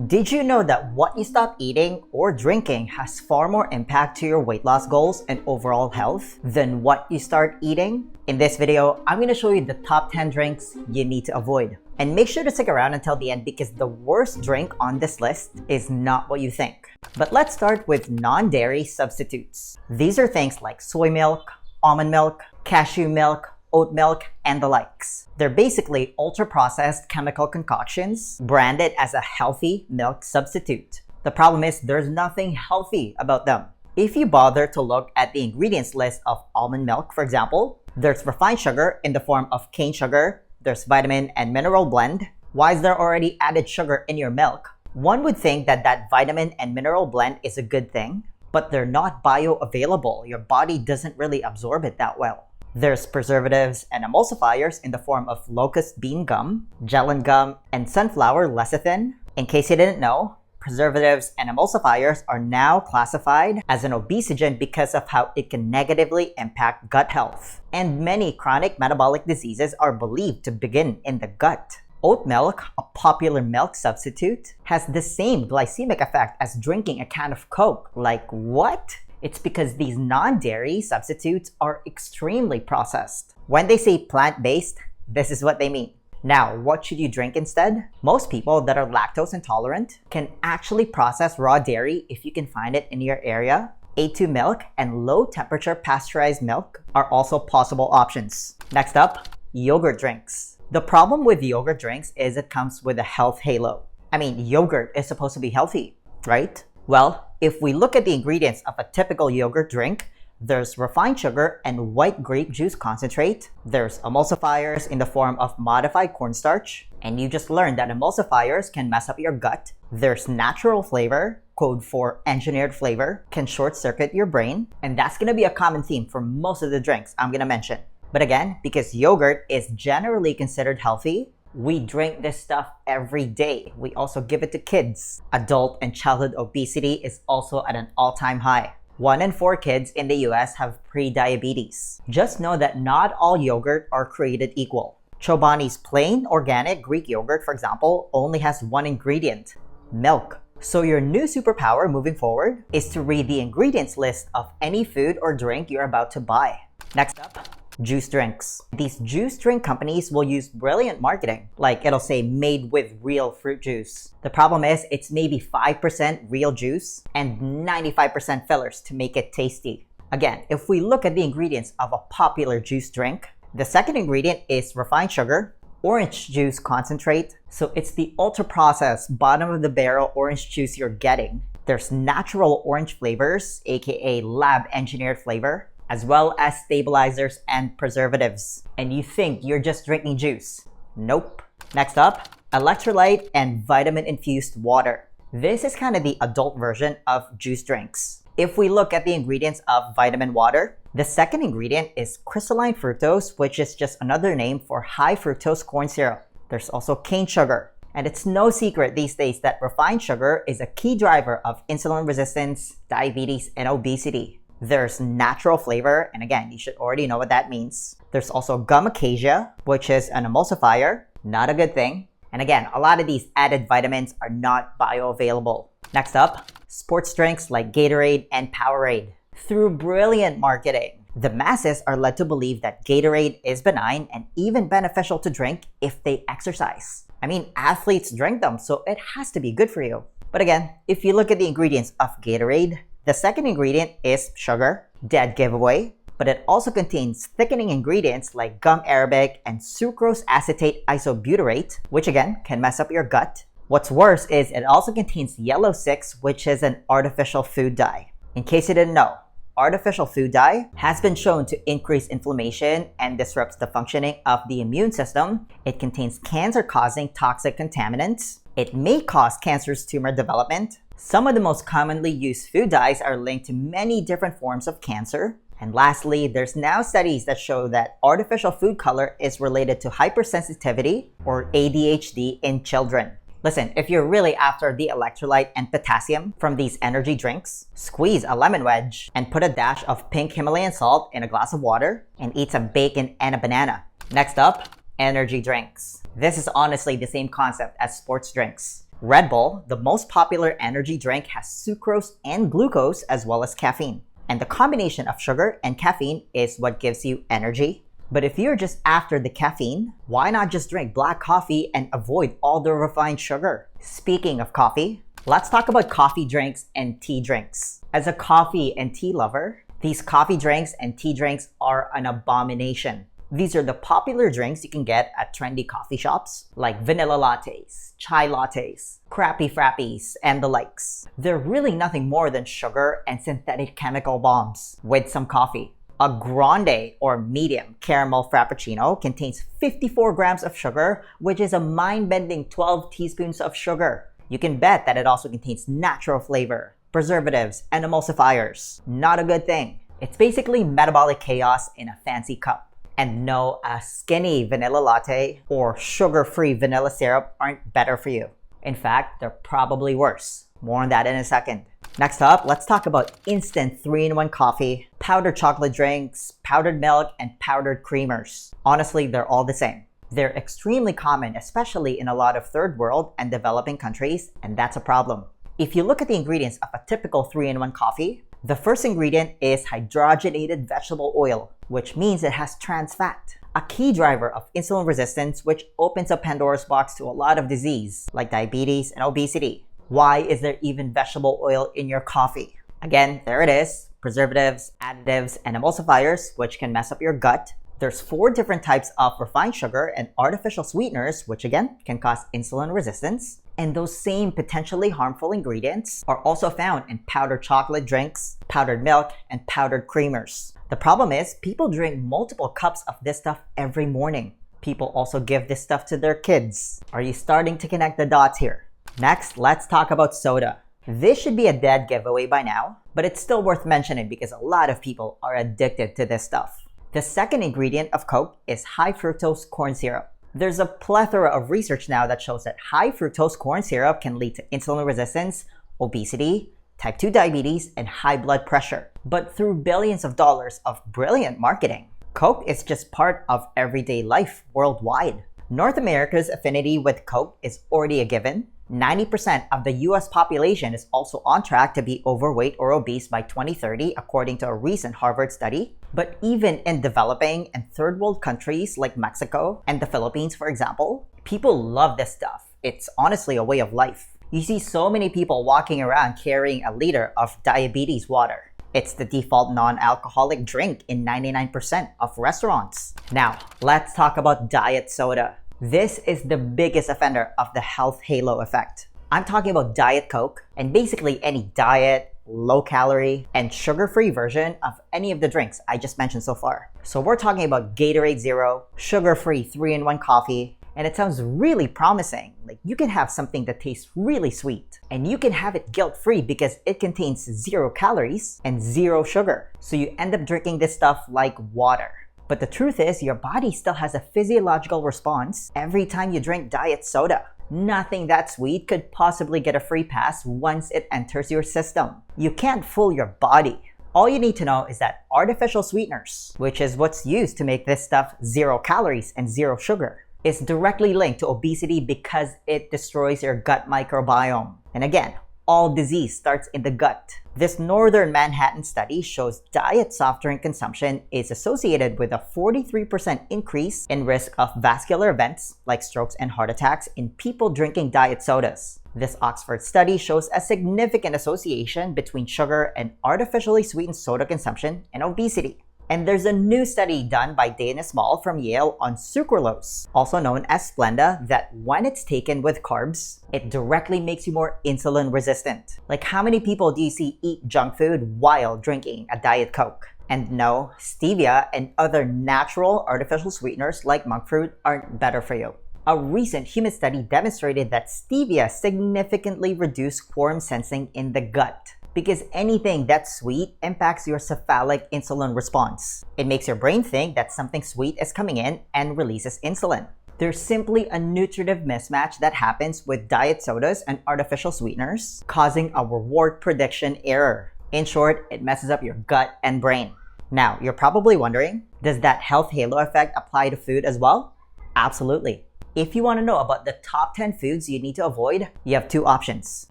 Did you know that what you stop eating or drinking has far more impact to your weight loss goals and overall health than what you start eating? In this video, I'm going to show you the top 10 drinks you need to avoid. And make sure to stick around until the end because the worst drink on this list is not what you think. But let's start with non-dairy substitutes. These are things like soy milk, almond milk, cashew milk, oat milk, and the likes. They're basically ultra-processed chemical concoctions branded as a healthy milk substitute. The problem is there's nothing healthy about them. If you bother to look at the ingredients list of almond milk, for example, there's refined sugar in the form of cane sugar, there's vitamin and mineral blend. Why is there already added sugar in your milk? One would think that that vitamin and mineral blend is a good thing, but they're not bioavailable. Your body doesn't really absorb it that well. There's preservatives and emulsifiers in the form of locust bean gum, gellan gum, and sunflower lecithin. In case you didn't know, preservatives and emulsifiers are now classified as an obesogen because of how it can negatively impact gut health. And many chronic metabolic diseases are believed to begin in the gut. Oat milk, a popular milk substitute, has the same glycemic effect as drinking a can of Coke. Like what? It's because these non-dairy substitutes are extremely processed. When they say plant-based, this is what they mean. Now, what should you drink instead? Most people that are lactose intolerant can actually process raw dairy if you can find it in your area. A2 milk and low-temperature pasteurized milk are also possible options. Next up, yogurt drinks. The problem with yogurt drinks is it comes with a health halo. I mean, yogurt is supposed to be healthy, right? Well, if we look at the ingredients of a typical yogurt drink, there's refined sugar and white grape juice concentrate. There's emulsifiers in the form of modified cornstarch. And you just learned that emulsifiers can mess up your gut. There's natural flavor, code for engineered flavor, can short circuit your brain. And that's going to be a common theme for most of the drinks I'm going to mention. But again, because yogurt is generally considered healthy, we drink this stuff every day. We also give it to kids. Adult and childhood obesity is also at an all-time high. 1 in 4 kids in the US have pre-diabetes. Just know that not all yogurt are created equal. Chobani's plain organic Greek yogurt, for example, only has one ingredient, milk. So your new superpower moving forward is to read the ingredients list of any food or drink you're about to buy. Next up, juice drinks. These juice drink companies will use brilliant marketing. Like it'll say made with real fruit juice. The problem is it's maybe 5% real juice and 95% fillers to make it tasty. Again, if we look at the ingredients of a popular juice drink, the second ingredient is refined sugar, orange juice concentrate. So it's the ultra processed bottom of the barrel orange juice you're getting. There's natural orange flavors, aka lab engineered flavor, as well as stabilizers and preservatives. And you think you're just drinking juice. Nope. Next up, electrolyte and vitamin-infused water. This is kind of the adult version of juice drinks. If we look at the ingredients of vitamin water, the second ingredient is crystalline fructose, which is just another name for high fructose corn syrup. There's also cane sugar. And it's no secret these days that refined sugar is a key driver of insulin resistance, diabetes, and obesity. There's natural flavor, and again, you should already know what that means. There's also gum acacia, which is an emulsifier, not a good thing. And again, a lot of these added vitamins are not bioavailable. Next up, sports drinks like Gatorade and Powerade. Through brilliant marketing, the masses are led to believe that Gatorade is benign and even beneficial to drink if they exercise. I mean, athletes drink them, so it has to be good for you. But again, if you look at the ingredients of Gatorade, the second ingredient is sugar, dead giveaway, but it also contains thickening ingredients like gum arabic and sucrose acetate isobutyrate, which again can mess up your gut. What's worse is it also contains yellow 6, which is an artificial food dye. In case you didn't know, artificial food dye has been shown to increase inflammation and disrupts the functioning of the immune system. It contains cancer-causing toxic contaminants. It may cause cancerous tumor development. Some of the most commonly used food dyes are linked to many different forms of cancer. And lastly, there's now studies that show that artificial food color is related to hypersensitivity or ADHD in children. Listen, if you're really after the electrolyte and potassium from these energy drinks, squeeze a lemon wedge and put a dash of pink Himalayan salt in a glass of water and eat some bacon and a banana. Next up, energy drinks. This is honestly the same concept as sports drinks. Red Bull, the most popular energy drink, has sucrose and glucose as well as caffeine. And the combination of sugar and caffeine is what gives you energy. But if you're just after the caffeine, why not just drink black coffee and avoid all the refined sugar? Speaking of coffee, let's talk about coffee drinks and tea drinks. As a coffee and tea lover, these coffee drinks and tea drinks are an abomination. These are the popular drinks you can get at trendy coffee shops like vanilla lattes, chai lattes, crappy frappies, and the likes. They're really nothing more than sugar and synthetic chemical bombs with some coffee. A grande or medium caramel frappuccino contains 54 grams of sugar, which is a mind-bending 12 teaspoons of sugar. You can bet that it also contains natural flavor, preservatives, and emulsifiers. Not a good thing. It's basically metabolic chaos in a fancy cup. And no, a skinny vanilla latte or sugar-free vanilla syrup aren't better for you. In fact, they're probably worse. More on that in a second. Next up, let's talk about instant 3-in-1 coffee, powdered chocolate drinks, powdered milk, and powdered creamers. Honestly, they're all the same. They're extremely common, especially in a lot of third world and developing countries, and that's a problem. If you look at the ingredients of a typical 3-in-1 coffee, the first ingredient is hydrogenated vegetable oil, which means it has trans fat, a key driver of insulin resistance, which opens up Pandora's box to a lot of disease like diabetes and obesity. Why is there even vegetable oil in your coffee? Again, there it is, preservatives, additives, and emulsifiers, which can mess up your gut. There's 4 different types of refined sugar and artificial sweeteners, which again can cause insulin resistance. And those same potentially harmful ingredients are also found in powdered chocolate drinks, powdered milk, and powdered creamers. The problem is people drink multiple cups of this stuff every morning. People also give this stuff to their kids. Are you starting to connect the dots here? Next, let's talk about soda. This should be a dead giveaway by now, but it's still worth mentioning because a lot of people are addicted to this stuff. The second ingredient of Coke is high fructose corn syrup. There's a plethora of research now that shows that high fructose corn syrup can lead to insulin resistance, obesity, type 2 diabetes, and high blood pressure. But through billions of dollars of brilliant marketing, Coke is just part of everyday life worldwide. North America's affinity with Coke is already a given. 90% of the US population is also on track to be overweight or obese by 2030, according to a recent Harvard study. But even in developing and third world countries like Mexico and the Philippines, for example, people love this stuff. It's honestly a way of life. You see so many people walking around carrying a liter of diabetes water. It's the default non-alcoholic drink in 99% of restaurants. Now, let's talk about diet soda. This is the biggest offender of the health halo effect. I'm talking about Diet Coke and basically any diet, low-calorie, and sugar-free version of any of the drinks I just mentioned so far. So we're talking about Gatorade Zero, sugar-free 3-in-1 coffee, and it sounds really promising. Like you can have something that tastes really sweet, and you can have it guilt-free because it contains 0 calories and 0 sugar. So you end up drinking this stuff like water. But the truth is, your body still has a physiological response every time you drink diet soda. Nothing that sweet could possibly get a free pass once it enters your system. You can't fool your body. All you need to know is that artificial sweeteners, which is what's used to make this stuff 0 calories and 0 sugar, is directly linked to obesity because it destroys your gut microbiome. And again, all disease starts in the gut. This Northern Manhattan study shows diet soft drink consumption is associated with a 43% increase in risk of vascular events like strokes and heart attacks in people drinking diet sodas. This Oxford study shows a significant association between sugar and artificially sweetened soda consumption and obesity. And there's a new study done by Dana Small from Yale on sucralose, also known as Splenda, that when it's taken with carbs, it directly makes you more insulin resistant. Like how many people do you see eat junk food while drinking a Diet Coke? And no, stevia and other natural artificial sweeteners like monk fruit aren't better for you. A recent human study demonstrated that stevia significantly reduced quorum sensing in the gut, because anything that's sweet impacts your cephalic insulin response. It makes your brain think that something sweet is coming in and releases insulin. There's simply a nutritive mismatch that happens with diet sodas and artificial sweeteners, causing a reward prediction error. In short, it messes up your gut and brain. Now, you're probably wondering, does that health halo effect apply to food as well? Absolutely. If you want to know about the top 10 foods you need to avoid, you have two options.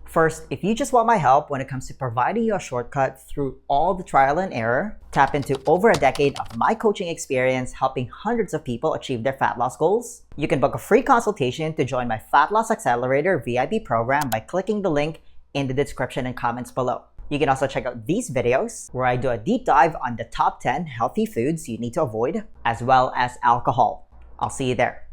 First, if you just want my help when it comes to providing you a shortcut through all the trial and error, tap into over a decade of my coaching experience helping hundreds of people achieve their fat loss goals, you can book a free consultation to join my Fat Loss Accelerator VIP program by clicking the link in the description and comments below. You can also check out these videos where I do a deep dive on the top 10 healthy foods you need to avoid, as well as alcohol. I'll see you there.